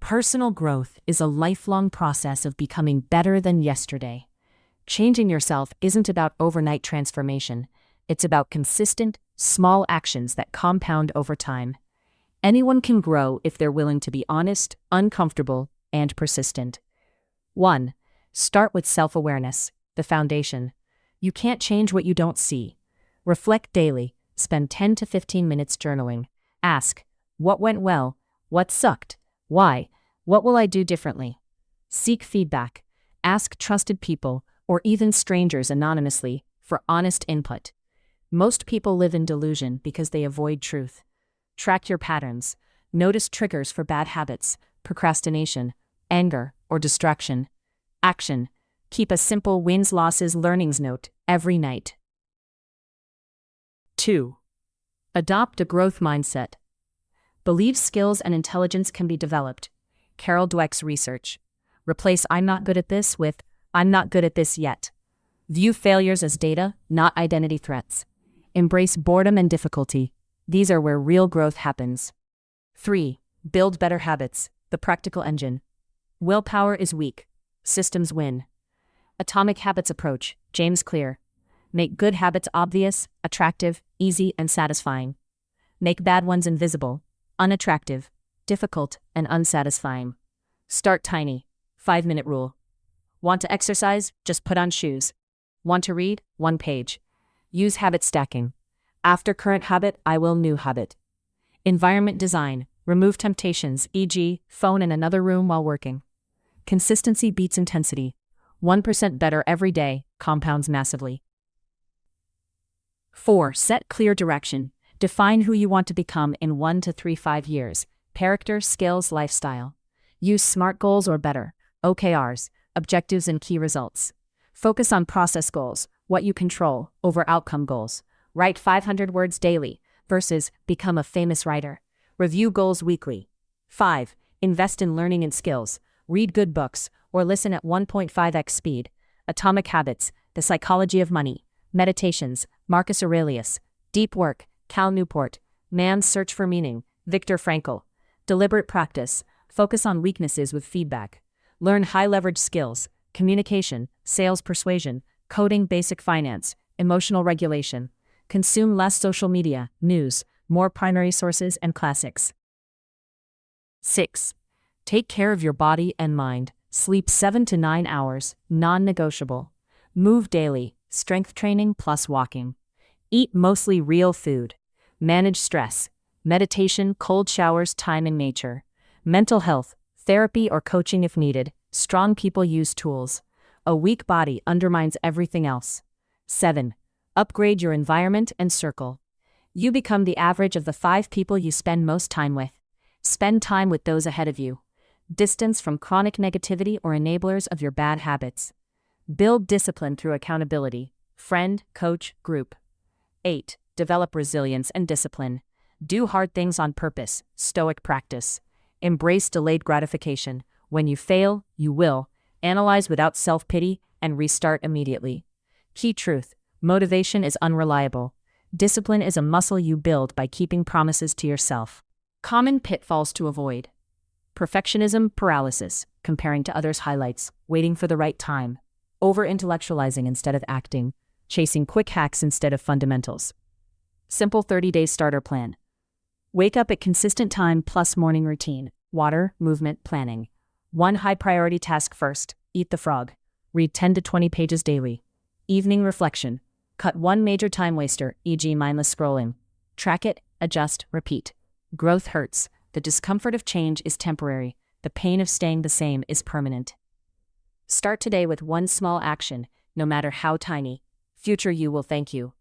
Personal growth is a lifelong process of becoming better than yesterday. Changing yourself isn't about overnight transformation. It's about consistent, small actions that compound over time. Anyone can grow if they're willing to be honest, uncomfortable, and persistent. 1. Start with self-awareness, the foundation. You can't change what you don't see. Reflect daily. Spend 10 to 15 minutes journaling. Ask, what went well? What sucked? Why? What will I do differently? Seek feedback. Ask trusted people, or even strangers anonymously, for honest input. Most people live in delusion because they avoid truth. Track your patterns. Notice triggers for bad habits, procrastination, anger, or distraction. Action. Keep a simple wins, losses, learnings note every night. 2. Adopt a growth mindset. Believe skills and intelligence can be developed. Carol Dweck's research. Replace "I'm not good at this" with "I'm not good at this yet." View failures as data, not identity threats. Embrace boredom and difficulty. These are where real growth happens. 3. Build better habits, the practical engine. Willpower is weak. Systems win. Atomic Habits Approach, James Clear. Make good habits obvious, attractive, easy, and satisfying. Make bad ones invisible, unattractive, difficult, and unsatisfying. Start tiny. 5-minute rule. Want to exercise? Just put on shoes. Want to read? 1 page. Use habit stacking. After current habit, I will new habit. Environment design. Remove temptations, e.g., phone in another room while working. Consistency beats intensity. 1% better every day compounds massively. 4. Set clear direction. Define who you want to become in 1 to 5 years. Character, skills, lifestyle. Use SMART goals or better, OKRs, objectives and key results. Focus on process goals, what you control, over outcome goals. Write 500 words daily versus become a famous writer. Review goals weekly. 5. Invest in learning and skills. Read good books or listen at 1.5x speed. Atomic Habits, The Psychology of Money. Meditations, Marcus Aurelius. Deep Work, Cal Newport. Man's Search for Meaning, Viktor Frankl. Deliberate Practice, focus on weaknesses with feedback. Learn high-leverage skills, communication, sales persuasion, coding, basic finance, emotional regulation. Consume less social media, news, more primary sources and classics. 6. Take care of your body and mind. Sleep 7 to 9 hours, non-negotiable. Move daily, strength training plus walking. Eat mostly real food. Manage stress. Meditation, cold showers, time in nature. Mental health, therapy or coaching if needed. Strong people use tools. A weak body undermines everything else. 7. Upgrade your environment and circle. You become the average of the 5 people you spend most time with. Spend time with those ahead of you. Distance from chronic negativity or enablers of your bad habits. Build discipline through accountability. Friend, coach, group. 8. Develop resilience and discipline. Do hard things on purpose, stoic practice. Embrace delayed gratification. When you fail, you will. Analyze without self-pity and restart immediately. Key truth: motivation is unreliable. Discipline is a muscle you build by keeping promises to yourself. Common pitfalls to avoid: perfectionism paralysis, comparing to others' highlights, waiting for the right time, over-intellectualizing instead of acting, chasing quick hacks instead of fundamentals. Simple 30-day starter plan. Wake up at consistent time plus morning routine. Water, movement, planning. 1 high-priority task first. Eat the frog. Read 10 to 20 pages daily. Evening reflection. Cut 1 major time waster, e.g. mindless scrolling. Track it, adjust, repeat. Growth hurts. The discomfort of change is temporary. The pain of staying the same is permanent. Start today with 1 small action, no matter how tiny. Future you will thank you.